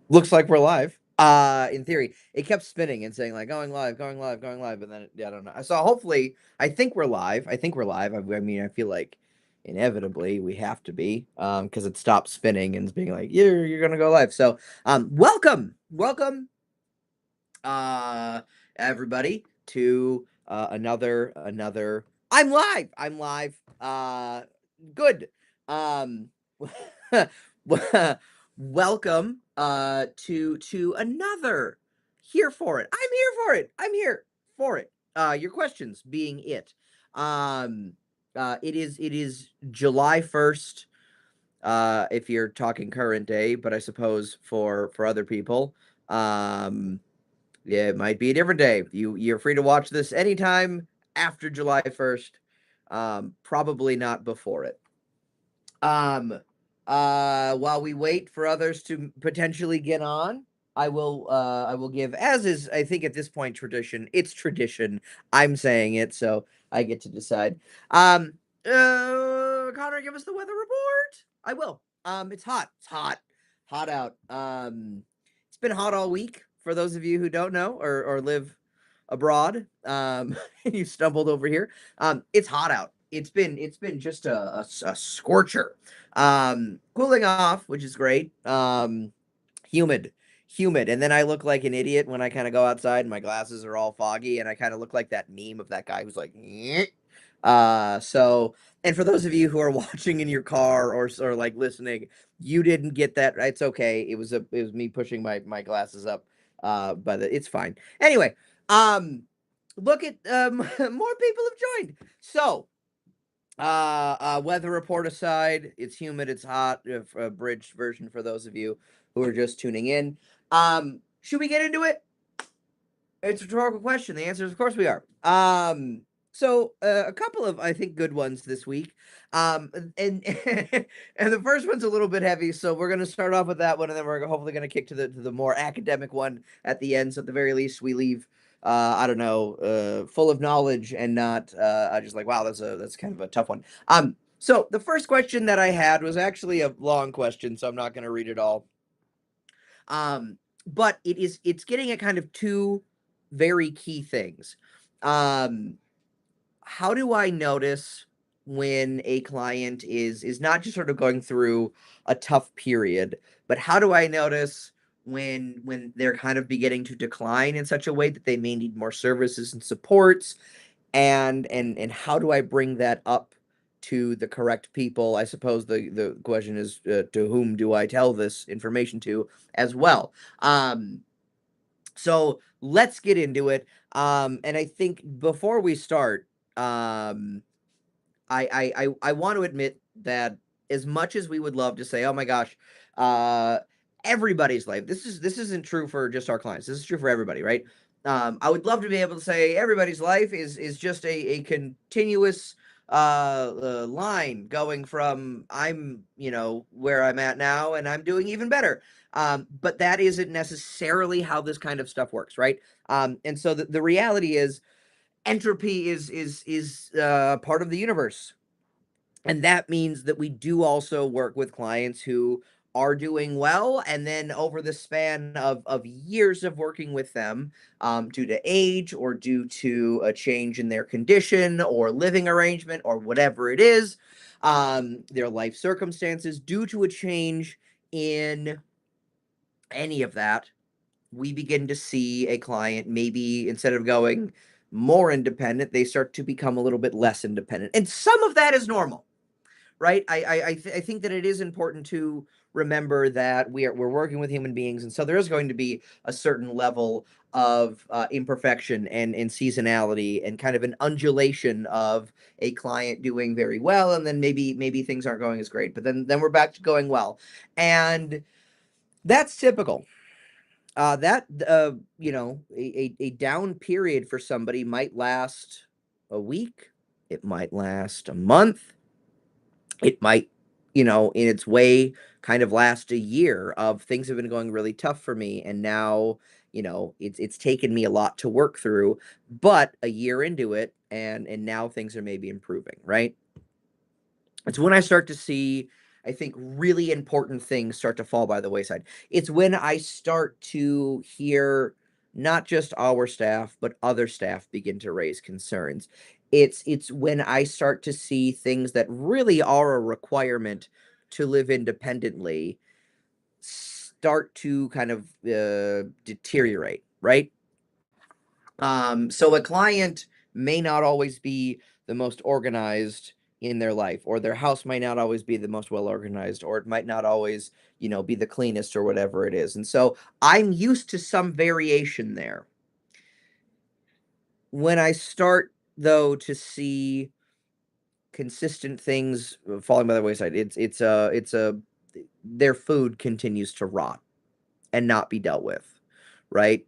Looks like we're live. In theory, it kept spinning and saying like going live, going live, going live, and then I don't know. So hopefully, I think we're live. I think we're live. I mean, I feel like inevitably we have to be because it stopped spinning and it's being like you're gonna go live. So welcome, uh, everybody to another. I'm live. I'm live. Good. Um, welcome to another. Here for it. I'm here for it. I'm here for it. Your questions being it. Um, it is July 1st. If you're talking current day, but I suppose for other people, um yeah, it might be a different day. You're free to watch this anytime after July 1st. Probably not before it. Um, while we wait for others to potentially get on, I will give, as is I think at this point tradition. It's tradition. I'm saying it, so I get to decide. Um, Connor, give us the weather report. I will. It's hot. It's hot. Hot out. It's been hot all week for those of you who don't know or live abroad. You stumbled over here. It's hot out. It's been just a scorcher. Cooling off, which is great. Humid, humid, and then I look like an idiot when I kind of go outside and my glasses are all foggy, and I kind of look like that meme of that guy who's like, "Nyeh." So, and for those of you who are watching in your car or like listening, you didn't get that. It's okay. It was me pushing my glasses up. But it's fine. Anyway, um, look at more people have joined. So, weather report aside, it's humid, it's hot. Abridged version for those of you who are just tuning in. Should we get into it? It's a rhetorical question. The answer is, of course, we are. So a couple of I think good ones this week. And and the first one's a little bit heavy, so we're gonna start off with that one, and then we're hopefully gonna kick to the more academic one at the end. So at the very least, we leave I don't know, full of knowledge and not just like wow, that's kind of a tough one. So the first question that I had was actually a long question, so I'm not gonna read it all. Um, but it's getting at kind of two very key things. Um, how do I notice when a client is not just sort of going through a tough period, but how do I notice when they're kind of beginning to decline in such a way that they may need more services and supports, and how do I bring that up to the correct people? I suppose the question is, to whom do I tell this information to as well? So let's get into it. And I think before we start, I want to admit that as much as we would love to say, oh my gosh, uh, everybody's life. This isn't true for just our clients. This is true for everybody, right? I would love to be able to say everybody's life is just a continuous line going from I'm where I'm at now and I'm doing even better. But that isn't necessarily how this kind of stuff works, right? And so the reality is entropy is part of the universe, and that means that we do also work with clients who are doing well, and then over the span of years of working with them, due to age or due to a change in their condition or living arrangement or whatever it is, their life circumstances, due to a change in any of that, we begin to see a client maybe instead of going more independent, they start to become a little bit less independent. And some of that is normal, right? I think that it is important to remember that we're working with human beings, and so there is going to be a certain level of imperfection and seasonality and kind of an undulation of a client doing very well, and then maybe things aren't going as great, but then we're back to going well, and that's typical. That a down period for somebody might last a week, it might last a month, it might, in its way, kind of last a year of things have been going really tough for me, and now, it's taken me a lot to work through, but a year into it, and now things are maybe improving, right? It's when I start to see. I think really important things start to fall by the wayside. It's when I start to hear not just our staff, but other staff begin to raise concerns. It's when I start to see things that really are a requirement to live independently start to kind of deteriorate, right? So a client may not always be the most organized in their life, or their house might not always be the most well organized, or it might not always, be the cleanest or whatever it is. And so I'm used to some variation there. When I start though to see consistent things falling by the wayside, it's a their food continues to rot and not be dealt with, right?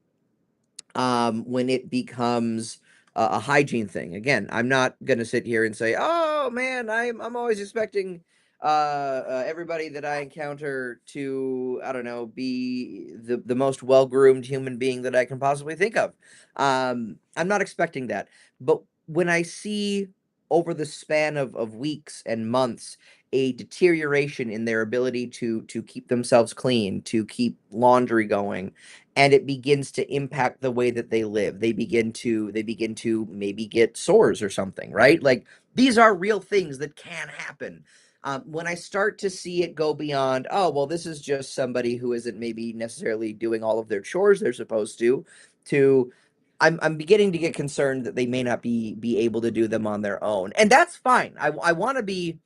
When it becomes a hygiene thing. Again, I'm not gonna sit here and say, "Oh man, I'm always expecting everybody that I encounter to, I don't know, be the most well groomed human being that I can possibly think of." I'm not expecting that, but when I see over the span of weeks and months a deterioration in their ability to keep themselves clean, to keep laundry going, and it begins to impact the way that they live. They begin to maybe get sores or something, right? Like these are real things that can happen. When I start to see it go beyond, oh well, this is just somebody who isn't maybe necessarily doing all of their chores they're supposed to I'm beginning to get concerned that they may not be able to do them on their own, and that's fine. I want to be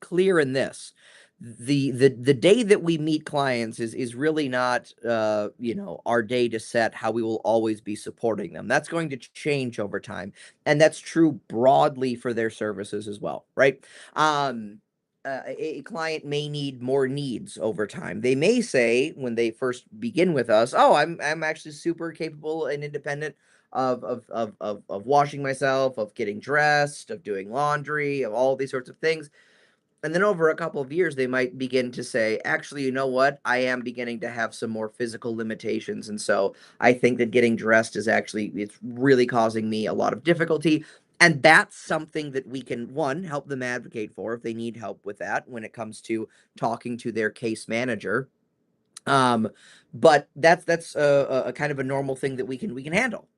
clear in this. The day that we meet clients is really not our day to set how we will always be supporting them. That's going to change over time, and that's true broadly for their services as well, right? um a client may need more needs over time. They may say when they first begin with us, oh, I'm actually super capable and independent of washing myself, of getting dressed, of doing laundry, of all these sorts of things. And then over a couple of years, they might begin to say, actually, you know what? I am beginning to have some more physical limitations. And so I think that getting dressed is actually, it's really causing me a lot of difficulty. And that's something that we can, one, help them advocate for if they need help with that when it comes to talking to their case manager. Um, but that's a kind of a normal thing that we can handle.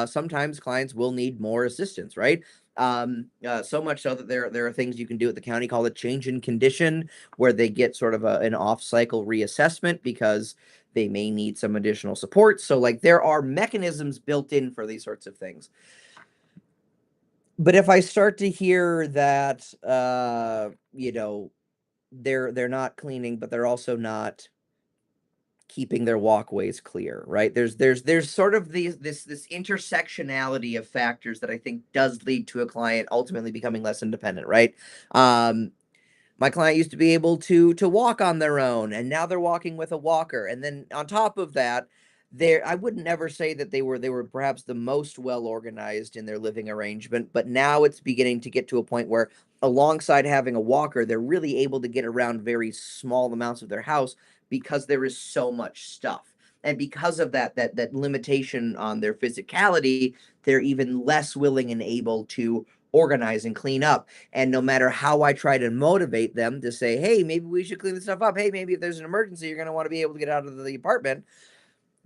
Sometimes clients will need more assistance, right? So much so that there are things you can do at the county called a change in condition, where they get sort of an off cycle reassessment because they may need some additional support. So like there are mechanisms built in for these sorts of things. But if I start to hear that they're not cleaning, but they're also not keeping their walkways clear, right? There's sort of this intersectionality of factors that I think does lead to a client ultimately becoming less independent, right? Um, my client used to be able to walk on their own, and now they're walking with a walker. And then on top of that, I wouldn't ever say that they were perhaps the most well organized in their living arrangement, but now it's beginning to get to a point where alongside having a walker, they're really able to get around very small amounts of their house because there is so much stuff. And because of that limitation on their physicality, they're even less willing and able to organize and clean up. And no matter how I try to motivate them to say, hey, maybe we should clean this stuff up. Hey, maybe if there's an emergency, you're going to want to be able to get out of the apartment.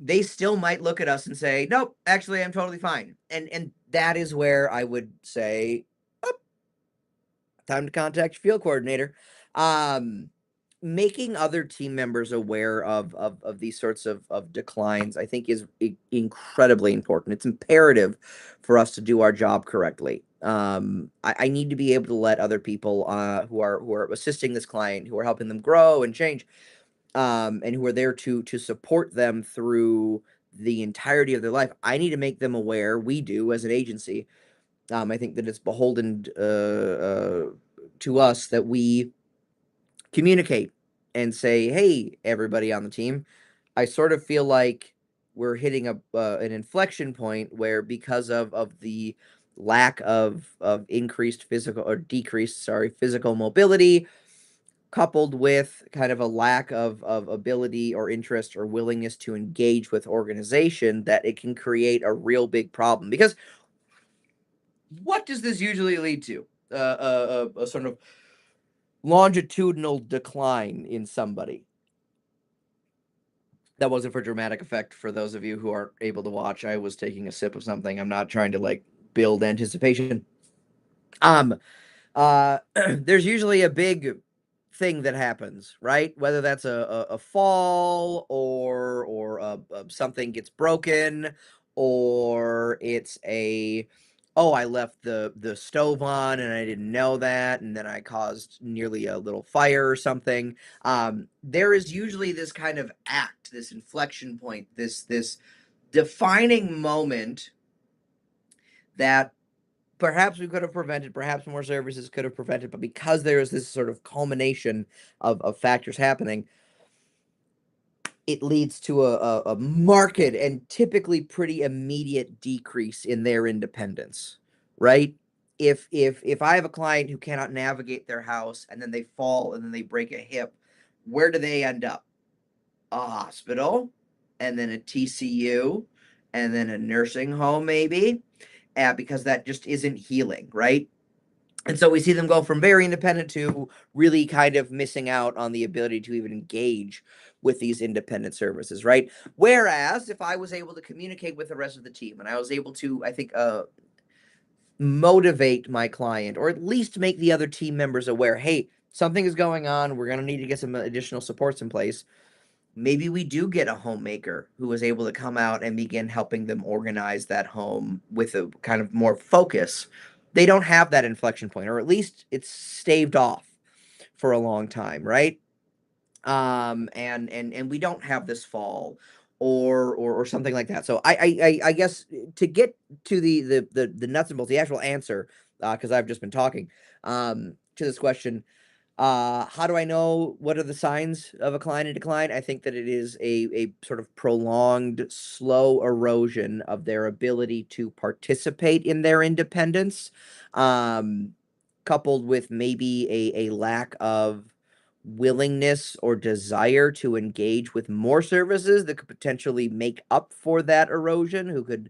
They still might look at us and say, nope, actually, I'm totally fine. And that is where I would say, oh, time to contact your field coordinator. Um, Making other team members aware of these sorts of declines, I think, is incredibly important. It's imperative for us to do our job correctly. I need to be able to let other people who are assisting this client, who are helping them grow and change, and who are there to support them through the entirety of their life. I need to make them aware. We do as an agency. I think that it's beholden to us that we communicate and say, "Hey, everybody on the team, I sort of feel like we're hitting an inflection point where because of the lack of increased physical or decreased, sorry, physical mobility, coupled with kind of a lack of ability or interest or willingness to engage with organization, that it can create a real big problem." Because what does this usually lead to? A sort of longitudinal decline in somebody. That wasn't for dramatic effect for those of you who aren't able to watch. I was taking a sip of something. I'm not trying to like build anticipation. Um there's usually a big thing that happens, right? Whether that's a fall or something gets broken, or it's a oh, I left the stove on and I didn't know that, and then I caused nearly a little fire or something. There is usually this kind of act, this inflection point, this defining moment that perhaps we could have prevented, perhaps more services could have prevented, but because there is this sort of culmination of factors happening, it leads to a marked and typically pretty immediate decrease in their independence, right? If I have a client who cannot navigate their house and then they fall and then they break a hip, where do they end up? A hospital, and then a TCU, and then a nursing home, maybe, because that just isn't healing, right? And so we see them go from very independent to really kind of missing out on the ability to even engage with these independent services, right? Whereas if I was able to communicate with the rest of the team and I was able to, I think, motivate my client, or at least make the other team members aware, hey, something is going on. We're going to need to get some additional supports in place. Maybe we do get a homemaker who is able to come out and begin helping them organize that home with a kind of more focus. They don't have that inflection point, or at least it's staved off for a long time, right? And we don't have this fall or something like that. So I guess to get to the nuts and bolts, the actual answer, because I've just been talking to this question. How do I know what are the signs of a decline and decline? I think that it is a sort of prolonged, slow erosion of their ability to participate in their independence, um, coupled with maybe a lack of willingness or desire to engage with more services that could potentially make up for that erosion, who could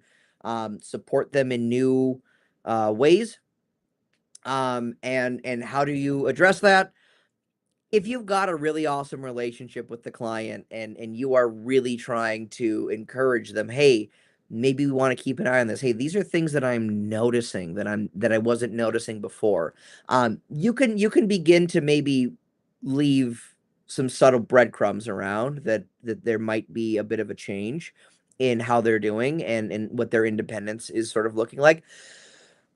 support them in new ways. And how do you address that? If you've got a really awesome relationship with the client and you are really trying to encourage them, hey, maybe we want to keep an eye on this. Hey, these are things that I'm noticing that I wasn't noticing before. You can begin to maybe leave some subtle breadcrumbs around that there might be a bit of a change in how they're doing and what their independence is sort of looking like.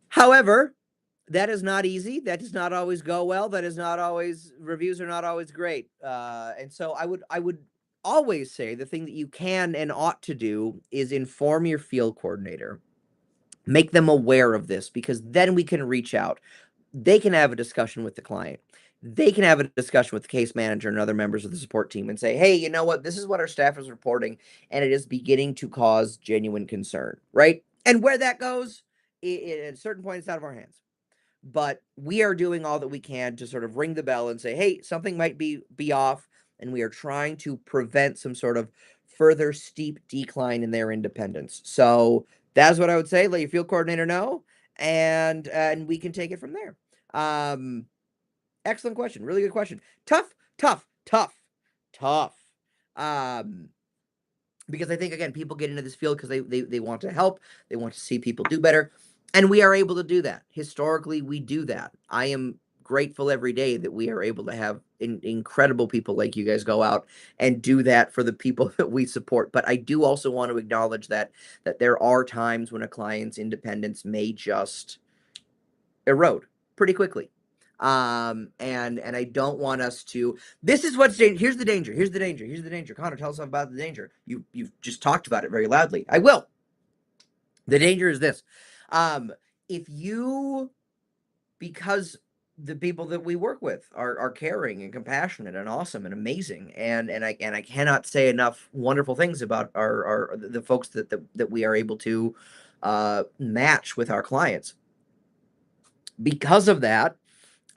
However, that is not easy. That does not always go well. That is not always reviews are not always great. And so I would always say the thing that you can and ought to do is inform your field coordinator. Make them aware of this, because then we can reach out. They can have a discussion with the client. They can have a discussion with the case manager and other members of the support team and say, hey, you know what? This is what our staff is reporting, and it is beginning to cause genuine concern, right? And where that goes, at a certain point, it's out of our hands, but we are doing all that we can to sort of ring the bell and say, hey, something might be off, and we are trying to prevent some sort of further steep decline in their independence. So that's what I would say. Let your field coordinator know, and we can take it from there. Um, Excellent question. Really good question. Tough, tough, tough, tough. Um, because I think again, people get into this field because they want to help, they want to see people do better, and we are able to do that. Historically, we do that. I am grateful every day that we are able to have incredible people like you guys go out and do that for the people that we support. But I do also want to acknowledge that there are times when a client's independence may just erode pretty quickly. And I don't want us to. This is what's here's the danger. Here's the danger. Here's the danger. Connor, tell us about the danger. You've just talked about it very loudly. I will. The danger is this. If you, because the people that we work with are caring and compassionate and awesome and amazing, and I cannot say enough wonderful things about our the folks that we are able to match with our clients. Because of that,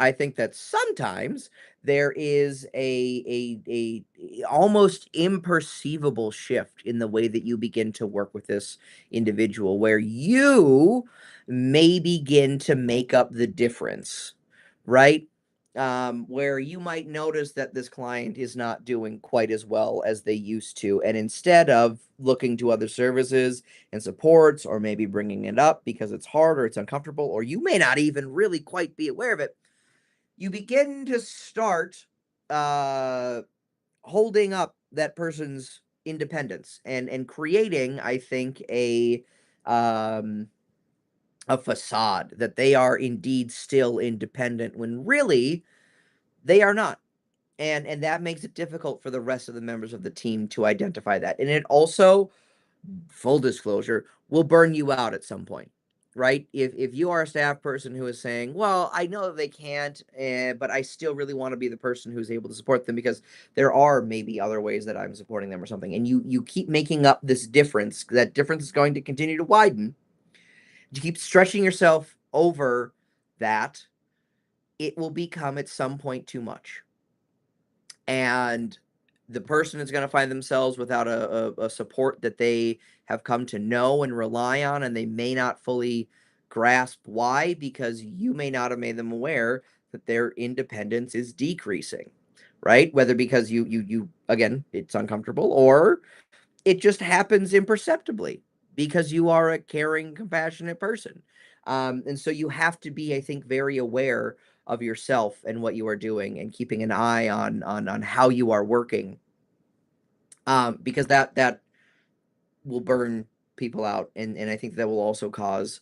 I think that sometimes there is a almost imperceivable shift in the way that you begin to work with this individual, where you may begin to make up the difference, right? where you might notice that this client is not doing quite as well as they used to. And instead of looking to other services and supports, or maybe bringing it up because it's hard or it's uncomfortable, or you may not even really quite be aware of it, you begin to start uh, holding up that person's independence and creating, I think, um, a facade that they are indeed still independent when really they are not. And that makes it difficult for the rest of the members of the team to identify that. And it also, full disclosure, will burn you out at some point, right? If you are a staff person who is saying, "Well, I know that they can't, but I still really want to be the person who's able to support them because there are maybe other ways that I'm supporting them or something," and you keep making up this difference, that difference is going to continue to widen. You keep stretching yourself over that, it will become at some point too much. And the person is going to find themselves without a support that they have come to know and rely on, and they may not fully grasp why, because you may not have made them aware that their independence is decreasing, right? Whether because you again, it's uncomfortable, or it just happens imperceptibly because you are a caring, compassionate person. And so you have to be, I think, very aware of yourself and what you are doing, and keeping an eye on how you are working, because that will burn people out, and I think that will also cause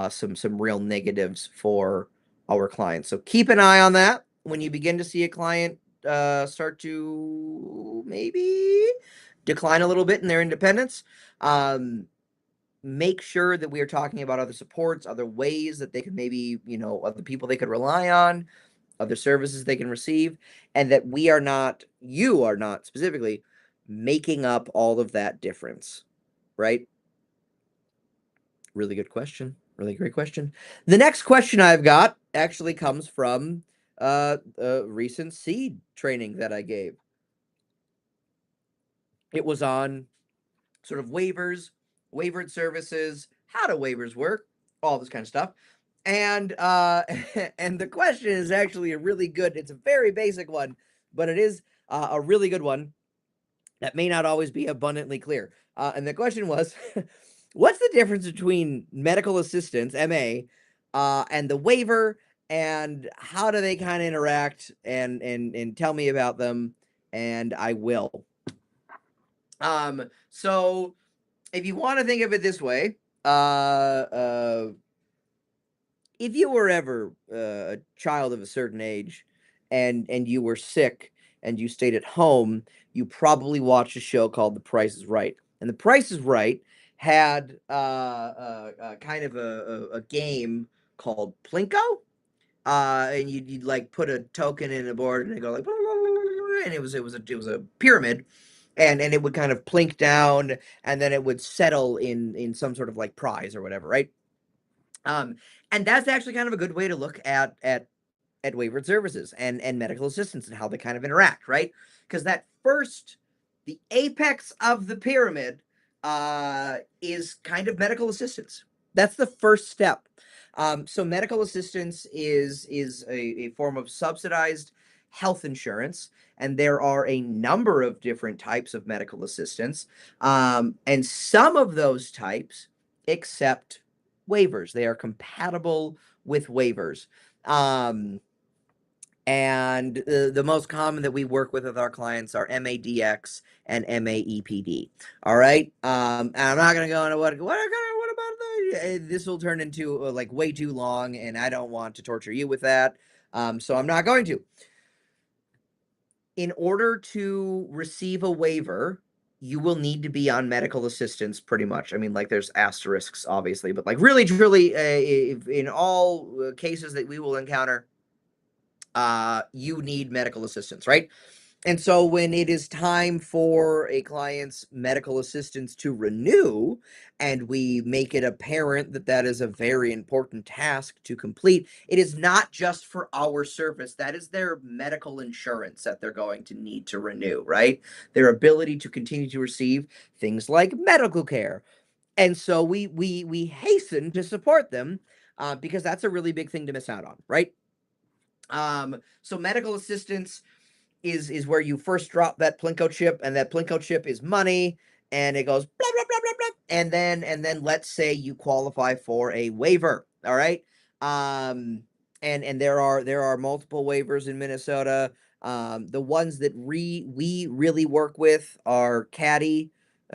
some real negatives for our clients. So keep an eye on that when you begin to see a client start to maybe decline a little bit in their independence. Um, Make sure that we are talking about other supports, other ways that they could maybe, other people they could rely on, other services they can receive, and that you are not specifically making up all of that difference, right? Really good question. Really great question. The next question I've got actually comes from a recent seed training that I gave. It was on sort of waivers, waivered services, how do waivers work, all this kind of stuff. And and the question is actually it's a very basic one, but it is a really good one that may not always be abundantly clear. And the question was, what's the difference between medical assistance, MA, and the waiver, and how do they kind of interact? And tell me about them, and I will. So if you want to think of it this way, if you were ever a child of a certain age, and you were sick and you stayed at home, you probably watched a show called The Price is Right. And The Price is Right had kind of a game called Plinko. And you'd like put a token in a board, and it go like, and it was a pyramid, and it would kind of plink down, and then it would settle in some sort of like prize or whatever, right? Um, and that's actually kind of a good way to look at waivered services and medical assistance and how they kind of interact, right? Because the apex of the pyramid is kind of medical assistance. That's the first step. So medical assistance is a form of subsidized health insurance, and there are a number of different types of medical assistance, and some of those types accept waivers. They are compatible with waivers. Um, and the most common that we work with our clients are MADX and MAEPD. All right. And I'm not going to go into what about this will turn into like way too long, and I don't want to torture you with that. So I'm not going to. In order to receive a waiver, you will need to be on medical assistance pretty much. I mean, like there's asterisks, obviously, but like really, truly, in all cases that we will encounter, you need medical assistance, right? And so when it is time for a client's medical assistance to renew, and we make it apparent that that is a very important task to complete, it is not just for our service. That is their medical insurance that they're going to need to renew, right? Their ability to continue to receive things like medical care. And so we hasten to support them because that's a really big thing to miss out on, right? So medical assistance is where you first drop that Plinko chip, and that Plinko chip is money, and it goes blah blah blah blah blah, and then let's say you qualify for a waiver. All right. And there are multiple waivers in Minnesota. The ones that we really work with are CADDY,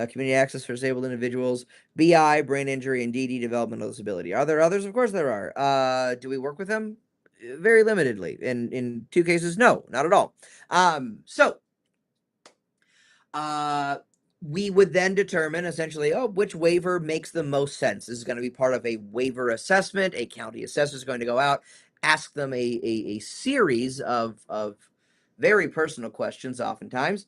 Community Access for Disabled Individuals, BI, brain injury, and DD, developmental disability. Are there others? Of course there are. Do we work with them? Very limitedly. In two cases, no, not at all. So uh, we would then determine essentially, which waiver makes the most sense. This is going to be part of a waiver assessment. A county assessor is going to go out, ask them a series of very personal questions, oftentimes,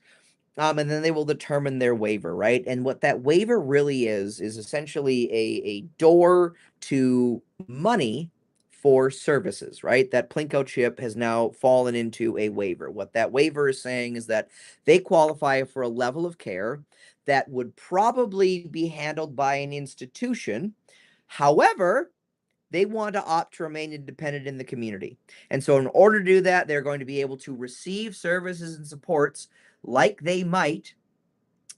and then they will determine their waiver, right? And what that waiver really is essentially a door to money for services, right? That Plinko chip has now fallen into a waiver. What that waiver is saying is that they qualify for a level of care that would probably be handled by an institution. However, they want to opt to remain independent in the community. And so, in order to do that, they're going to be able to receive services and supports like they might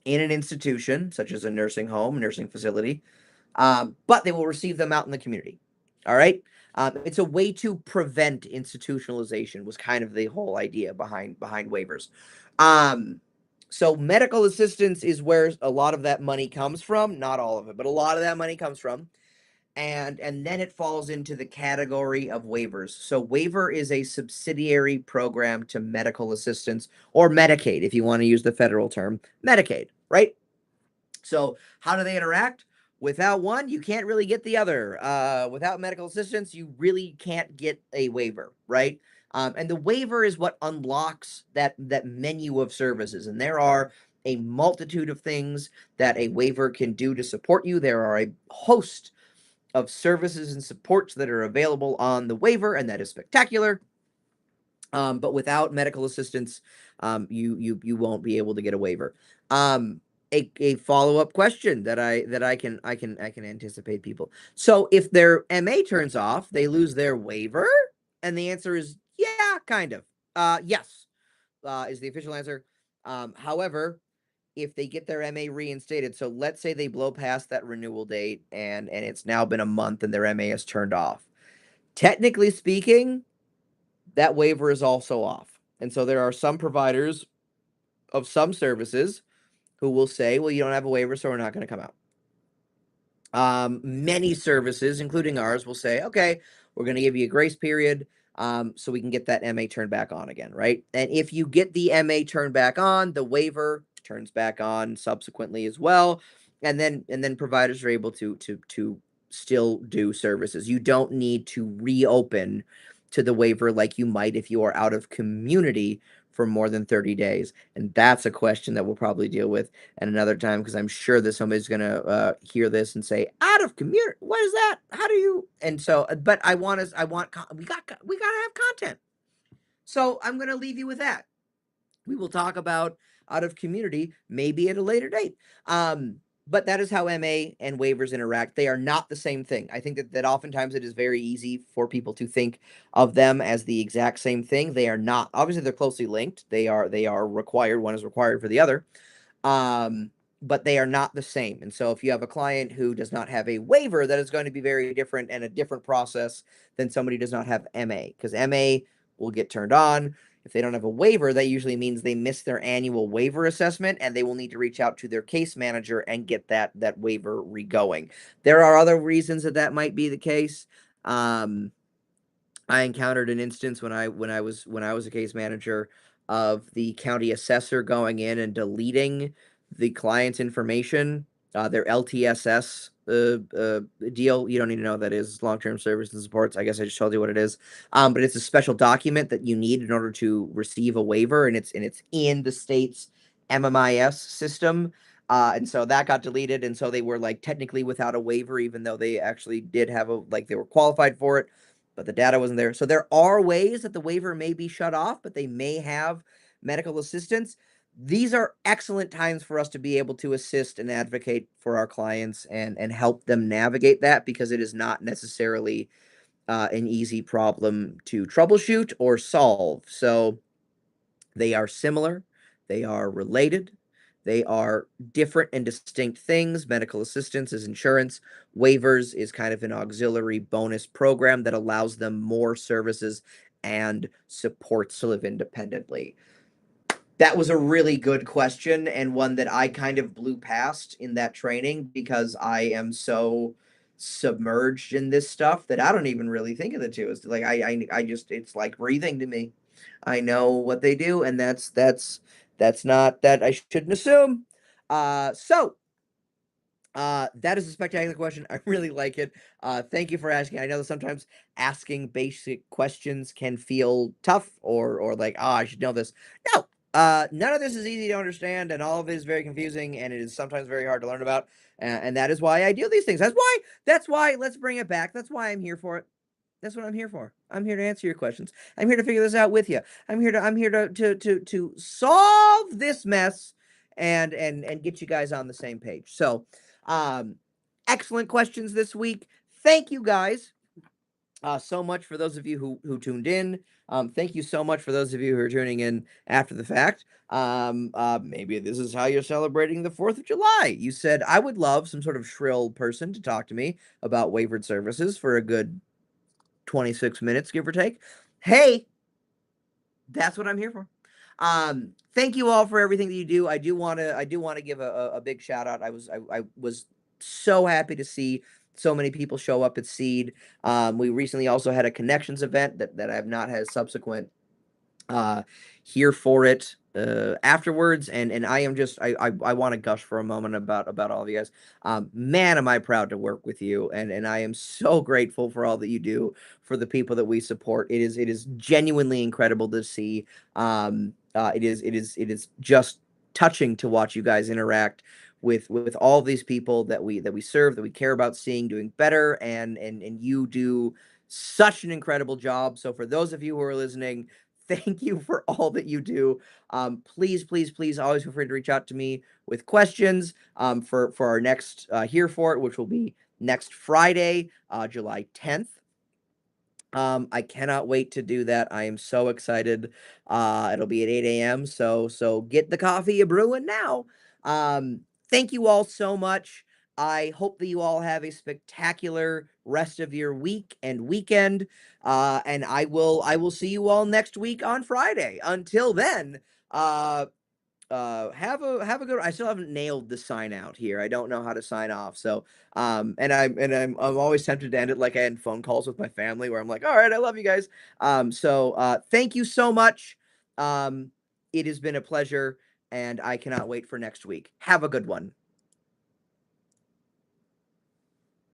in an institution, such as a nursing home, nursing facility, but they will receive them out in the community. All right. It's a way to prevent institutionalization, was kind of the whole idea behind waivers. So medical assistance is where a lot of that money comes from. Not all of it, but a lot of that money comes from. And then it falls into the category of waivers. So waiver is a subsidiary program to medical assistance, or Medicaid, if you want to use the federal term, Medicaid, right? So how do they interact? Without one, you can't really get the other. Without medical assistance, you really can't get a waiver, right? And the waiver is what unlocks that menu of services. And there are a multitude of things that a waiver can do to support you. There are a host of services and supports that are available on the waiver, and that is spectacular. But without medical assistance, you won't be able to get a waiver. A follow-up question that I can anticipate people. So if their MA turns off, they lose their waiver, and the answer is yeah, kind of. Yes, is the official answer. However, if they get their MA reinstated, so let's say they blow past that renewal date and it's now been a month and their MA is turned off. Technically speaking, that waiver is also off. And so there are some providers of some services who will say, well, you don't have a waiver, so we're not going to come out. Many services, including ours, will say, okay, we're going to give you a grace period so we can get that MA turned back on again, right? And if you get the MA turned back on, the waiver turns back on subsequently as well. And then providers are able to still do services. You don't need to reopen to the waiver like you might if you are out of community for more than 30 days. And that's a question that we'll probably deal with at another time, because I'm sure that somebody's going to hear this and say, out of community, what is that? How do you? And so, but we got to have content. So I'm going to leave you with that. We will talk about out of community maybe at a later date. But that is how MA and waivers interact. They are not the same thing. I think that oftentimes it is very easy for people to think of them as the exact same thing. They are not. Obviously, they're closely linked. They are required. One is required for the other. But they are not the same. And so if you have a client who does not have a waiver, that is going to be very different and a different process than somebody who does not have MA, because MA will get turned on. If they don't have a waiver, that usually means they missed their annual waiver assessment, and they will need to reach out to their case manager and get that waiver regoing. There are other reasons that might be the case. I encountered an instance when I was a case manager of the county assessor going in and deleting the client's information, their LTSS deal. You don't need to know what that is, long-term service and supports. I guess I just told you what it is. But it's a special document that you need in order to receive a waiver, and it's in the state's MMIS system. And so that got deleted, and so they were like technically without a waiver, even though they actually did have they were qualified for it, but the data wasn't there. So there are ways that the waiver may be shut off, but they may have medical assistance. These are excellent times for us to be able to assist and advocate for our clients and help them navigate that, because it is not necessarily an easy problem to troubleshoot or solve. So they are similar, they are related, they are different and distinct things. Medical assistance is insurance, waivers is kind of an auxiliary bonus program that allows them more services and supports to live independently. That was a really good question and one that I kind of blew past in that training because I am so submerged in this stuff that I don't even really think of the two. It's like I just it's like breathing to me. I know what they do, and that's not that I shouldn't assume. That is a spectacular question. I really like it. Thank you for asking. I know that sometimes asking basic questions can feel tough or like, oh, I should know this. No, none of this is easy to understand, and all of it is very confusing, and it is sometimes very hard to learn about. And that is why I do these things. That's why. Let's bring it back. That's why I'm here for it. That's what I'm here for. I'm here to answer your questions. I'm here to figure this out with you. I'm here to solve this mess and get you guys on the same page. So, um, excellent questions this week. Thank you guys so much for those of you who tuned in. Thank you so much for those of you who are tuning in after the fact. Maybe this is how you're celebrating the 4th of July. You said, I would love some sort of shrill person to talk to me about waivered services for a good 26 minutes, give or take. Hey, that's what I'm here for. Thank you all for everything that you do. I do want to give a big shout out. I was so happy to see so many people show up at Seed. We recently also had a connections event that I have not had subsequent uh here for it afterwards, and I am just I want to gush for a moment about all of you guys. Man, am I proud to work with you, and I am so grateful for all that you do for the people that we support. It is genuinely incredible to see. It is just touching to watch you guys interact with all these people that we serve, that we care about seeing doing better, and you do such an incredible job. So for those of you who are listening, thank you for all that you do. Please, please, please, always feel free to reach out to me with questions for our next Here For It, which will be next Friday, July 10th. I cannot wait to do that. I am so excited. It'll be at 8 a.m. So get the coffee you brewing now. Thank you all so much. I hope that you all have a spectacular rest of your week and weekend. And I will see you all next week on Friday. Until then, uh have a good, I still haven't nailed the sign out here. I don't know how to sign off. So I'm always tempted to end it like I end phone calls with my family where I'm like, all right, I love you guys. Thank you so much. Um it has been a pleasure, and I cannot wait for next week. Have a good one.